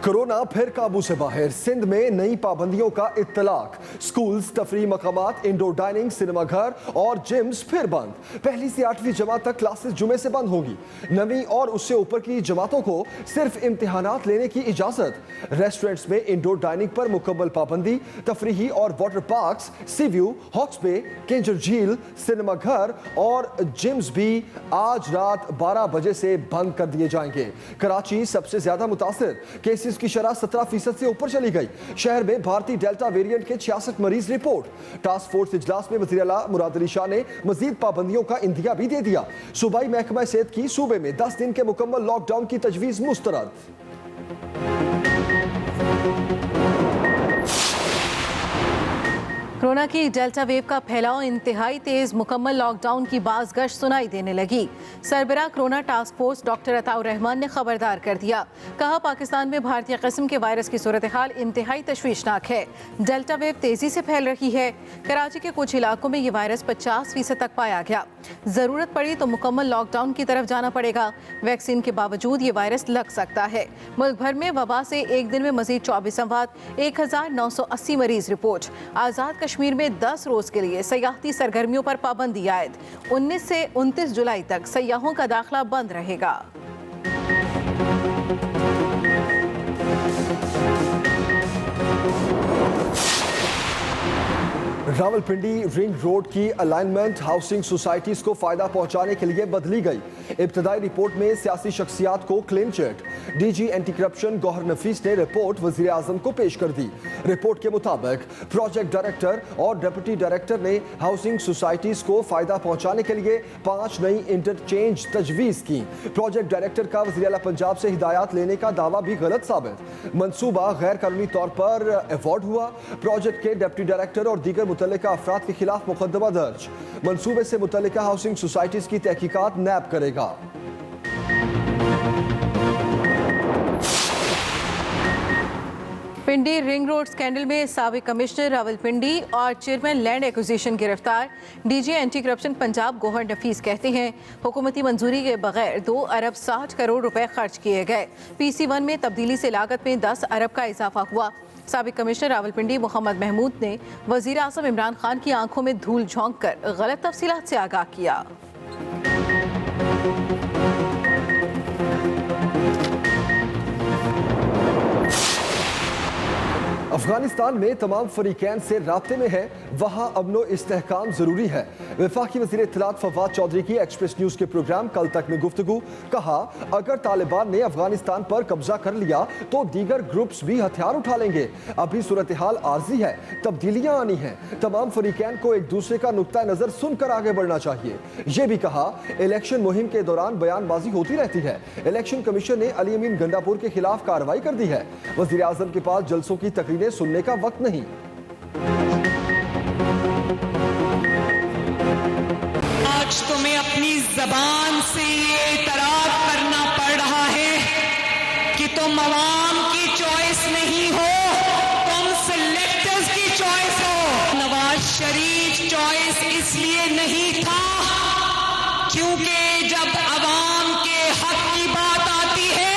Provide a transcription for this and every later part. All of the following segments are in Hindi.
कोरोना फिर काबू से बाहर, सिंध में नई पाबंदियों का इत्तलाक। स्कूल्स, तफरीही मकामात, इंडोर डाइनिंग, सिनेमाघर और जिम्स फिर बंद। पहली से 8वीं जमात तक क्लासेस जुमे से बंद होंगी। 9वीं और उससे ऊपर की जमातों को सिर्फ इम्तिहानात लेने की इजाजत। रेस्टोरेंट्स में इंडोर डाइनिंग पर मुकम्मल पाबंदी। तफरीही और water parks, sea view, Hawks Bay, Kinjhar झील, सिनेमाघर और जिम्स भी आज रात 12 बजे से बंद कर दिए जाएंगे। कराची सबसे ज्यादा मुतासिर, केसेस की शरह 17% से ऊपर चली गई। शहर में भारतीय डेल्टा वेरिएंट के 66 मरीज रिपोर्ट। टास्क फोर्स इजलास में वज़ीर आला मुराद अली शाह ने मजीद पाबंदियों का इंदिया भी दे दिया। सूबाई महकमा सेहत की सूबे में 10 दिन के मुकम्मल लॉकडाउन की तजवीज़ मुस्तरद। कोरोना की डेल्टा वेव का फैलाव इंतहाई तेज, मुकम्मल लॉकडाउन की बाज़गश्त सुनाई देने लगी। सरबराह corona task force doctor Ataur Rahman ने खबरदार कर दिया। कहा, पाकिस्तान में भारतीय किस्म के वायरस की सूरत हाल इंतहाई तशवीशनाक है। डेल्टा वेव तेजी से फैल रही है। कराची के कुछ इलाकों में ये वायरस 50% तक पाया गया। ज़रूरत पड़ी तो मुकम्मल लॉकडाउन की तरफ जाना पड़ेगा। वैक्सीन के बावजूद ये वायरस लग सकता है। मुल्क भर में वबा से एक दिन में मजीद 24 अमवात, 1980 मरीज रिपोर्ट। आज़ाद कश्मीर में 10 रोज के लिए सयाहती सरगर्मियों पर पाबंदी आयद। 19 से 29 जुलाई तक सयाहों का दाखिला बंद रहेगा। रावलपिंडी रिंग रोड की अलाइनमेंट हाउसिंग सोसाइटीज को फायदा पहुंचाने के लिए बदली गई। इब्तदाई रिपोर्ट में सियासी शख्सियात को clean chit. DG anti corruption Gauhar Nafees ने रिपोर्ट वजीर आजम को पेश कर दी। रिपोर्ट के मुताबिक प्रोजेक्ट डायरेक्टर और डिप्टी डायरेक्टर ने हाउसिंग सोसाइटीज को फायदा पहुंचाने के लिए 5 नई इंटरचेंज तजवीज की। प्रोजेक्ट डायरेक्टर का वज़ीर आला पंजाब से हिदायत लेने का दावा भी गलत साबित। मंसूबा गैर कानूनी तौर पर अवॉर्ड हुआ। प्रोजेक्ट के डिप्टी डायरेक्टर और दीगर मुतल्लिका अफराद के खिलाफ मुकदमा दर्ज। मंसूबे से मुतल्लिका हाउसिंग सोसाइटीज की तहकीकात नैब करेगा। पिंडी रिंग रोड स्कैंडल में साबिक कमिश्नर रावलपिंडी और चेयरमैन लैंड एक्विजिशन गिरफ्तार। DG anti corruption Punjab Gauhar Nafees कहते हैं, हुकूमती मंजूरी के बगैर 2 अरब 60 करोड़ रुपए खर्च किए गए। PC1 में तब्दीली से लागत में 10 अरब का इजाफा हुआ। साबिक कमिश्नर रावलपिंडी मोहम्मद महमूद ने वजीर आज़म इमरान खान की आंखों में धूल झोंक कर गलत तफसीलात से आगाह किया। अफगानिस्तान में तमाम फरीकैन से राब्ते में है, वहाँ अमनो इस्तेहकाम जरूरी है। वफाकी वज़ीर इत्तलात फवाद चौधरी की एक्सप्रेस न्यूज़ के प्रोग्राम कल तक में गुफ्तगू। कहा, अगर तालिबान ने अफगानिस्तान पर कब्जा कर लिया तो दीगर ग्रुप्स भी हथियार उठा लेंगे। अभी सूरत हाल आर्जी है, तब्दीलियाँ आनी हैं। तमाम फरीकैन को एक दूसरे का नुक्ता नज़र सुनकर आगे बढ़ना चाहिए। ये भी कहा, इलेक्शन मुहिम के दौरान बयानबाजी होती रहती है। इलेक्शन कमीशन ने अली अमीन गंडापुर के खिलाफ कार्रवाई कर दी है। वज़ीर आज़म के पास जलसों की तकरीरें सुनने का वक्त नहीं। आज तुम्हें अपनी जबान से ये इतराफ करना पड़ रहा है कि तुम अवाम की चॉइस नहीं हो, तुम सिलेक्टर्स की चॉइस हो। नवाज शरीफ चॉइस इसलिए नहीं था क्योंकि जब अवाम के हक की बात आती है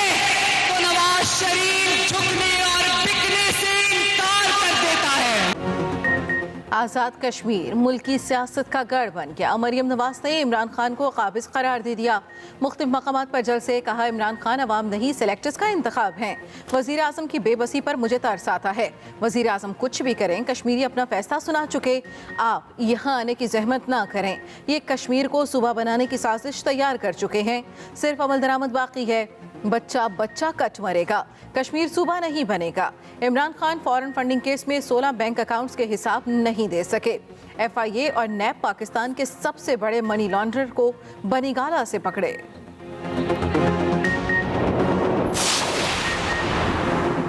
तो नवाज शरीफ झुकने और बिकने से इनकार कर देता है। आज़ाद कश्मीर मुल्क की सियासत का गढ़ बन गया। मरियम नवाज ने इमरान खान को काबिज करार दे दिया। मुख्तलिफ मकामात पर जलसे। कहा, इमरान खान अवाम नहीं सेलेक्टर्स का इंतखाब हैं। वज़ीर आज़म की बेबसी पर मुझे तरस आता है। वज़ीर आज़म कुछ भी करें, कश्मीरी अपना फैसला सुना चुके। आप यहाँ आने की जहमत ना करें। ये कश्मीर को सूबा बनाने की साजिश तैयार कर चुके हैं। सिर्फ अमल दरामद बाकी है। बच्चा बच्चा कट मरेगा, कश्मीर सूबा नहीं बनेगा। Imran Khan foreign funding case में 16 बैंक अकाउंट्स के हिसाब नहीं दे सके। FIA और नैब पाकिस्तान के सबसे बड़े मनी लॉन्ड्रर को बनीगाला से पकड़े।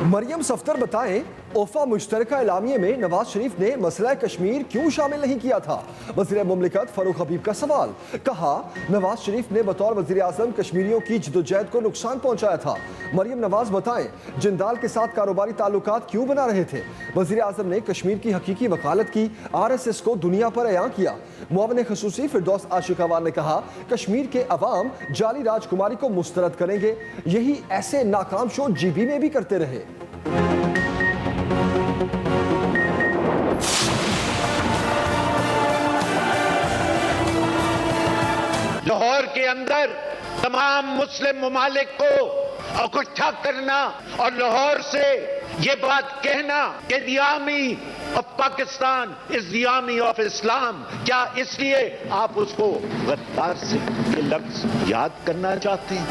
मरियम सफ्दर बताएं, ओफा मुश्तरका एलामिये में नवाज शरीफ ने मसला कश्मीर क्यों शामिल नहीं किया था? वज़ीर मुमलिकत फरूख हबीब का सवाल। कहा, नवाज शरीफ ने बतौर वज़ीर आज़म कश्मीरियों की जदोजहद को नुकसान पहुंचाया था। मरियम नवाज बताएं, जिंदाल के साथ कारोबारी ताल्लुकात क्यों बना रहे थे? वज़ीर आज़म ने कश्मीर की हकीकी वकालत की, RSS को दुनिया पर अयां किया। मुआविन खसूसी फिरदौस आशिकावान ने कहा, कश्मीर के अवाम जाली राजकुमारी को मुस्तरद करेंगे। यही ऐसे नाकाम शो GB में भी करते रहे। लाहौर के अंदर तमाम मुस्लिम ममालिक को इकट्ठा करना और लाहौर से ये बात कहना कि the army of Pakistan is the army of Islam, क्या इसलिए आप उसको गद्दार से ये लफ्ज याद करना चाहते हैं?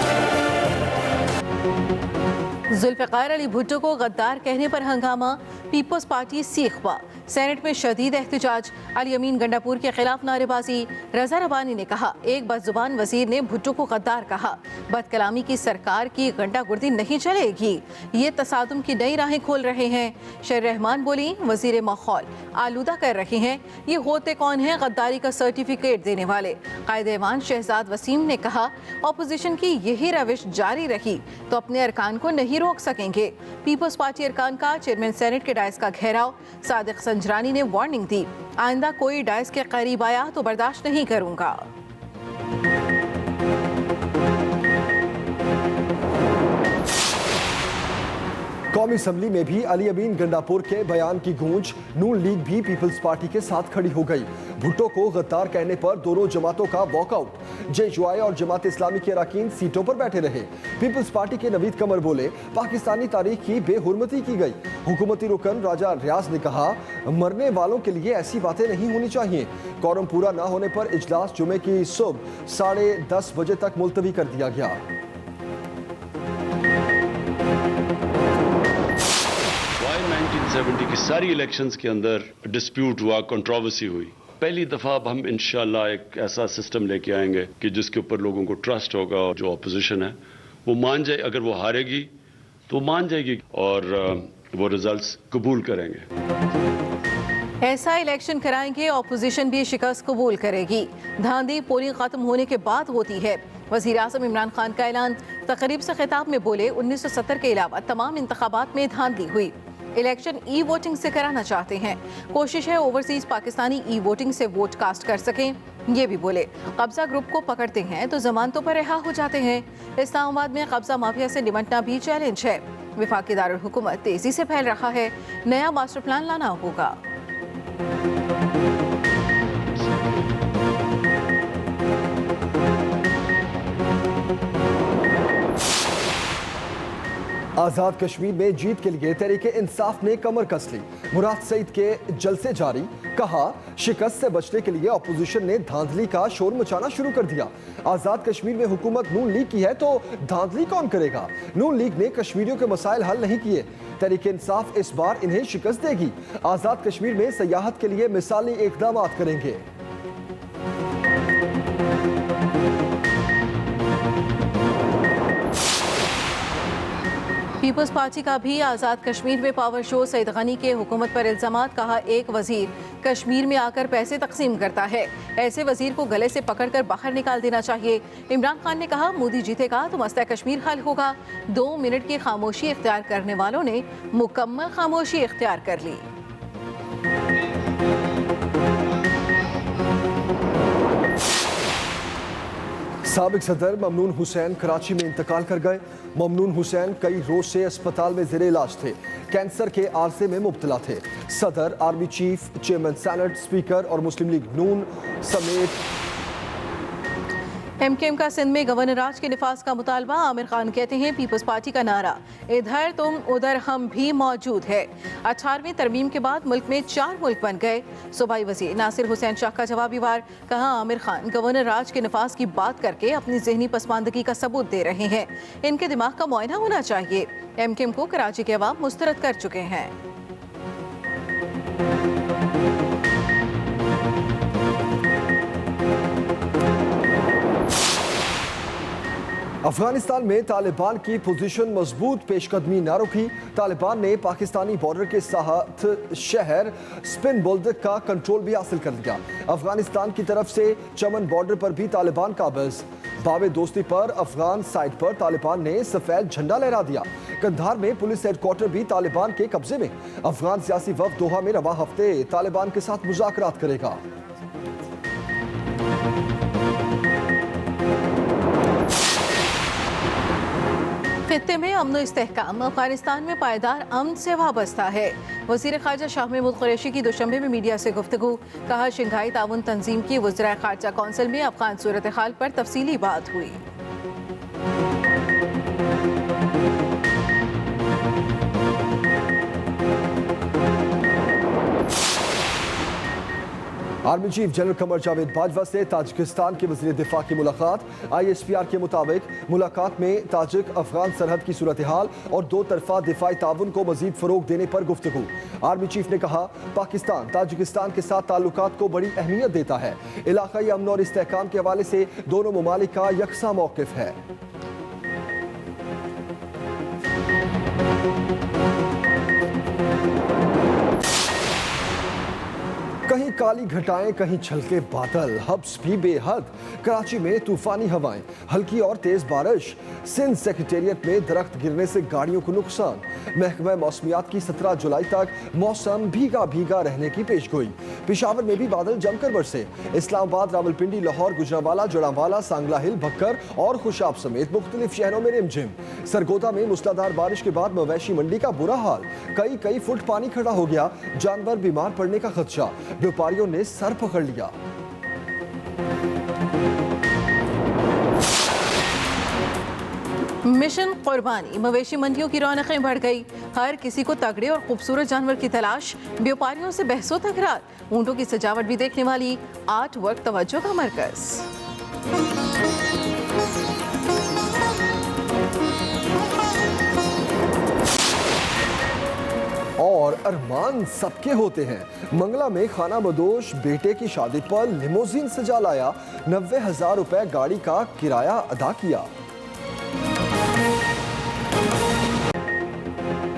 जुल्फ़िकार अली भुट्टो को गद्दार कहने पर हंगामा, पीपल्स पार्टी सीखवा। सेनेट में शदीद एहतजाज, अली अमीन गंडापुर के खिलाफ नारेबाजी। रजा रबानी ने कहा, एक बदजुबान वजीर ने भुट्टो को गद्दार कहा। बदकलामी की सरकार की गंडागुर्दी नहीं चलेगी, ये तसादुम की नई राहें खोल रहे हैं। शेर रहमान बोली, वजीर माहौल आलूदा कर रहे हैं। ये होते कौन हैं गद्दारी का सर्टिफिकेट देने वाले? कायदे-ए-मान शहजाद वसीम ने कहा, अपोजिशन की यही रविश जारी रही तो अपने अरकान को नहीं रोक सकेंगे। पीपल्स पार्टी अरकान का चेयरमैन सेनेट के डायस का घेराव। सादिक संजरानी ने वार्निंग दी, आइंदा कोई डायस के करीब आया तो बर्दाश्त नहीं करूंगा। कौमी असम्बली में भी अली अमीन गंडापुर के बयान की गूंज। नून लीग भी पीपल्स पार्टी के साथ खड़ी हो गई। भुट्टो को गद्दार कहने पर दोनों जमातों का वॉकआउट। JUI और जमात इस्लामी के अरकान सीटों पर बैठे रहे। पीपल्स पार्टी के नवीद कमर बोले, पाकिस्तानी तारीख की बेहुरमती की गई। हुकूमती रुकन राजा रियाज ने कहा, मरने वालों के लिए ऐसी बातें नहीं होनी चाहिए। कोरम पूरा न होने पर इजलास जुमे की सुबह 10:30 बजे तक मुलतवी कर दिया गया। की सारी इलेक्शंस के अंदर डिस्प्यूट हुआ, कंट्रोवर्सी हुई। पहली दफा अब हम इंशाल्लाह एक ऐसा सिस्टम लेके आएंगे कि जिसके ऊपर लोगों को ट्रस्ट होगा और जो ऑपोजिशन है वो मान जाए। अगर वो हारेगी तो मान जाएगी और वो रिजल्ट्स कबूल करेंगे। ऐसा इलेक्शन कराएंगे, ऑपोजिशन भी शिकस्त कबूल करेगी। धांधली पोलिंग खत्म होने के बाद होती है। वज़ीर आज़म इमरान खान का ऐलान। तकरीब से खिताब में बोले, 1970 के अलावा तमाम इंतखाबात में धांधली हुई। इलेक्शन ई-वोटिंग से कराना चाहते हैं। कोशिश है ओवरसीज पाकिस्तानी ई-वोटिंग से वोट कास्ट कर सकें। ये भी बोले, कब्जा ग्रुप को पकड़ते हैं तो जमानतों पर रिहा हो जाते हैं। इस्लामाबाद में कब्जा माफिया से निपटना भी चैलेंज है। वफाकी दारुल हुकूमत तेजी से फैल रहा है, नया मास्टर प्लान लाना होगा। आजाद कश्मीर में जीत के लिए तहरीके इंसाफ ने कमर कस ली। मुराद सईद के जलसे जारी। कहा, शिकस्त से बचने के लिए अपोजिशन ने धांधली का शोर मचाना शुरू कर दिया। आजाद कश्मीर में हुकूमत नून लीग की है तो धांधली कौन करेगा? नून लीग ने कश्मीरियों के मसाइल हल नहीं किए। तहरीके इंसाफ इस बार इन्हें शिकस्त देगी। आजाद कश्मीर में सयाहत के लिए मिसाली इकदाम करेंगे। पीपल्स पार्टी का भी आज़ाद कश्मीर में पावर शो। सईद गनी के हुकूमत पर इल्जामात। कहा, एक वजीर कश्मीर में आकर पैसे तकसीम करता है, ऐसे वजीर को गले से पकड़कर बाहर निकाल देना चाहिए। इमरान खान ने कहा, मोदी जीतेगा तो मसला कश्मीर हल होगा। 2 मिनट की खामोशी इख्तियार करने वालों ने मुकम्मल खामोशी इख्तियार कर ली। साबिक सदर ममनून हुसैन कराची में इंतकाल कर गए। ममनून हुसैन कई रोज से अस्पताल में जेरे इलाज थे। कैंसर के आरसे में मुब्तला थे। सदर, army chief, chairman senate, speaker और मुस्लिम लीग नून समेत MKM का सिंध में गवर्नर राज के निफाज का मुतालबा। आमिर खान कहते हैं, पीपल्स पार्टी का नारा, इधर तुम उधर हम भी मौजूद है। 18वीं तरमीम के बाद मुल्क में 4 मुल्क बन गए। सूबाई वज़ीर नासिर हुसैन शाह का जवाबी वार। कहा, आमिर खान गवर्नर राज के निफाज की बात करके अपनी जहनी पसमानदगी का सबूत दे रहे हैं। इनके दिमाग का मुआयना होना चाहिए। MKM को कराची के अवाम मुस्तरद कर चुके हैं। अफगानिस्तान में तालिबान की पोजीशन मजबूत, पेशकदमी न रुकी। तालिबान ने पाकिस्तानी बॉर्डर के साथ शहर स्पिन बुल्दक का कंट्रोल भी हासिल कर लिया। अफगानिस्तान की तरफ से चमन बॉर्डर पर भी तालिबान काबिज। बावे दोस्ती पर अफगान साइड पर तालिबान ने सफेद झंडा लहरा दिया। कंधार में पुलिस हेडक्वार्टर भी तालिबान के कब्जे में। अफगान सियासी वफ्द दोहा में रवा हफ्ते तालिबान के साथ मुज़ाकरात करेगा। खित्ते में अमन व इस्तेहकाम अफगानिस्तान में पायदार अमन से वाबस्ता है। वज़ीर ख़ारजा शाह महमूद कुरैशी की दुशंबे में मीडिया से गुफ्तगू। कहा, शंघाई ताउन तंजीम की वज़राए ख़ारजा कौंसिल में अफगान सूरत हाल पर तफसीली बात हुई। Army chief general Qamar Javed Bajwa से ताजिकिस्तान के वज़ीर दिफा की मुलाकात। ISPR के मुताबिक मुलाकात में ताजिक अफगान सरहद की सूरत हाल और दो तरफा दिफाई ताउन को मजीद फ़रोग देने पर गुफ्तगू। आर्मी चीफ ने कहा, पाकिस्तान ताजिकिस्तान के साथ ताल्लुकात को बड़ी अहमियत देता है। इलाकाई अमन और इस्तेहकाम के हवाले से दोनों ममालिक का यकसा मौक़िफ़ है। कहीं काली घटाएं, कहीं छलके बादल, हब्स भी बेहद। कराची में तूफानी हवाएं, हल्की और तेज बारिश। सिंध सेक्रेटेरिएट में दरख्त गिरने से गाड़ियों को नुकसान। महकमा मौसमियात की 17 जुलाई तक मौसम भीगा भीगा रहने की पेशगोई। पेशावर में भी बादल जमकर बरसे। इस्लामाबाद, रावलपिंडी, लाहौर, गुजरांवाला, जड़ांवाला, सांगला हिल, भक्कर और खुशाब समेत मुख्तलिफ शहरों में रिमझिम। सरगोदा में मूसलाधार बारिश के बाद मवेशी मंडी का बुरा हाल। कई फुट पानी खड़ा हो गया। जानवर बीमार पड़ने का खदशा। व्यापारियों ने सर पकड़ लिया। मिशन कुर्बानी, मवेशी मंडियों की रौनकें बढ़ गई। हर किसी को तगड़े और खूबसूरत जानवर की तलाश। व्यापारियों से बहसो तकरार। ऊंटों की सजावट भी देखने वाली आर्ट वर्क तवज्जो का मरकज। और अरमान सबके होते हैं। मंगला में खाना बदोश बेटे की शादी पर लिमोजीन सजा लाया। 90,000 रुपए गाड़ी का किराया अदा किया।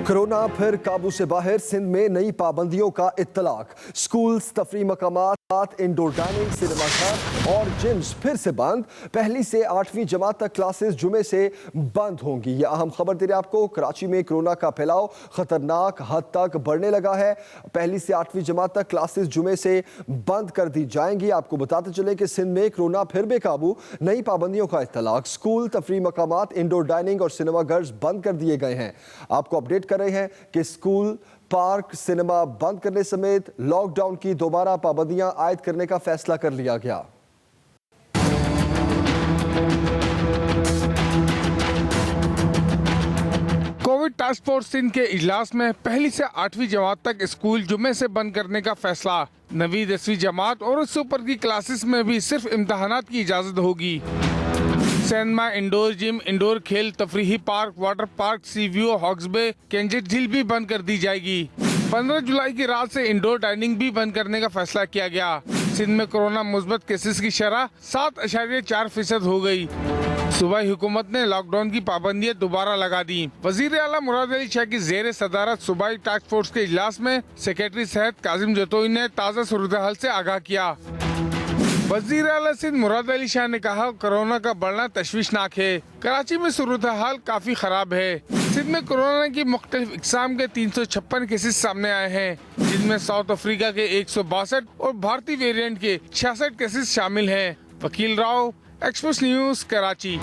कोरोना फिर काबू से बाहर, सिंध में नई पाबंदियों का इत्तलाक। स्कूल्स, तफरीह मकामात, इंडोर डाइनिंग, सिनेमाघर और जिम्स फिर से बंद। पहली से 8वीं जमात तक क्लासेस जुमे से बंद होंगी। यह अहम खबर दे रहे आपको। कराची में कोरोना का फैलाव खतरनाक हद तक बढ़ने लगा है। पहली से 8वीं जमात तक क्लासेस जुमे से बंद कर दी जाएंगी। आपको बताते चले कि सिंध में कोरोना फिर बेकाबू, नई पाबंदियों का इत्तलाक। स्कूल, तफरीह मकामात, इंडोर डाइनिंग और सिनेमाघर बंद कर दिए गए हैं। आपको अपडेट कर रहे हैं कि स्कूल, पार्क, सिनेमा बंद करने समेत लॉकडाउन की दोबारा पाबंदियां आयद करने का फैसला कर लिया गया। कोविड टास्क फोर्स सिंध के इजलास में पहली से 8वीं जमात तक स्कूल जुमे से बंद करने का फैसला। 9वीं 10वीं जमात और उससे ऊपर की क्लासेस में भी सिर्फ इम्तहानात की इजाजत होगी। सिनेमा, इंडोर जिम, इंडोर खेल, तफरीही park, water park, sea view, Hawks Bay, Kinjhar झील भी बंद कर दी जाएगी। 15 जुलाई की रात से इंडोर डाइनिंग भी बंद करने का फैसला किया गया। सिंध में कोरोना मुस्बत केसेस की शरह 7.4% हो गई। सूबाई हुकूमत ने लॉकडाउन की पाबंदियां दोबारा लगा दी। वजीर आला मुराद अली शाह की जेर सदारत सूबाई टास्क फोर्स के इजलास में सेक्रेटरी सेहत काजिम जतोई ने ताज़ा सूरत हाल से आगाह किया। वजीर आला सिंध मुराद अली शाह ने कहा, कोरोना का बढ़ना तशवीशनाक है। कराची में सूरत हाल काफी खराब है। सिंध में कोरोना की मुख्तलिफ इकसाम के 356 केसेस सामने आए हैं, जिनमें साउथ अफ्रीका के 162 और भारतीय वेरिएंट के 66 केसेस शामिल हैं। Wakeel Rao, express news, Karachi.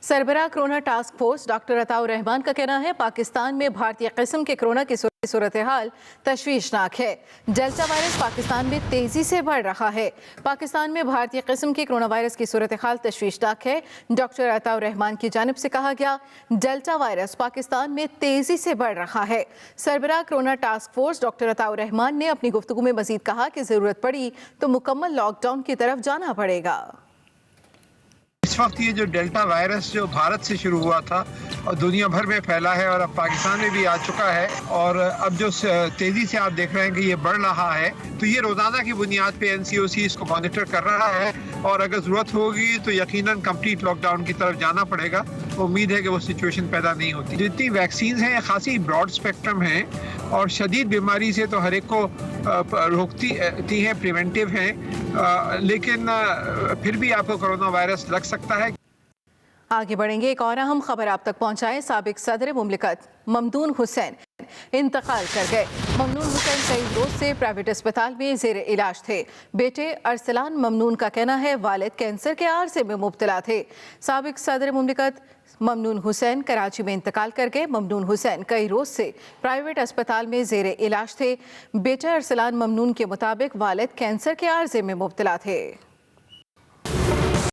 सरबराह corona task force doctor Ataur Rahman का कहना है, पाकिस्तान में भारतीय किस्म के कोरोना की सूरत हाल तशवीशनाक है। डेल्टा वायरस पाकिस्तान में तेजी से बढ़ रहा है। पाकिस्तान में भारतीय किस्म के कोरोना वायरस की सूरत हाल तशवीशनाक है। डॉक्टर अताउर रहमान की जानिब से कहा गया, डेल्टा वायरस पाकिस्तान में तेजी से बढ़ रहा है। सरबराह corona task force doctor Ataur Rahman ने अपनी गुफ्तगू में मजीद कहा कि जरूरत पड़ी तो मुकम्मल लॉकडाउन की तरफ जाना पड़ेगा। इस वक्त ये जो डेल्टा वायरस जो भारत से शुरू हुआ था और दुनिया भर में फैला है और अब पाकिस्तान में भी आ चुका है और अब जो तेजी से आप देख रहे हैं कि ये बढ़ रहा है, तो ये रोजाना की बुनियाद पे NCOC इसको मॉनिटर कर रहा है और अगर जरूरत होगी तो यकीनन कंप्लीट लॉकडाउन की तरफ जाना पड़ेगा। उम्मीद है कि वो सिचुएशन पैदा नहीं होती। जितनी वैक्सीन हैं खासी ब्रॉड स्पेक्ट्रम हैं और शदीद बीमारी से तो हर एक को रोकती हैं, प्रिवेंटिव हैं, लेकिन फिर भी आपको कोरोना वायरस लग सकता है। आगे बढ़ेंगे, एक और अहम खबर आप तक पहुंचाएं। साबिक सदर मुमलिकत ममनून हुसैन इंतकाल कर गए। ममनून हुसैन कई रोज से प्राइवेट अस्पताल में जेर इलाज थे। बेटे अरसलान ममनून का कहना है वालिद कैंसर के आरसे में मुब्तला थे। साबिक सदर मुमलिकत ममनून हुसैन कराची में इंतकाल कर गए। ममनून हुसैन कई रोज से प्राइवेट अस्पताल में जेर इलाज थे। बेटे अरसलान ममनून के मुताबिक वालिद कैंसर के आरसे में मुब्तला थे।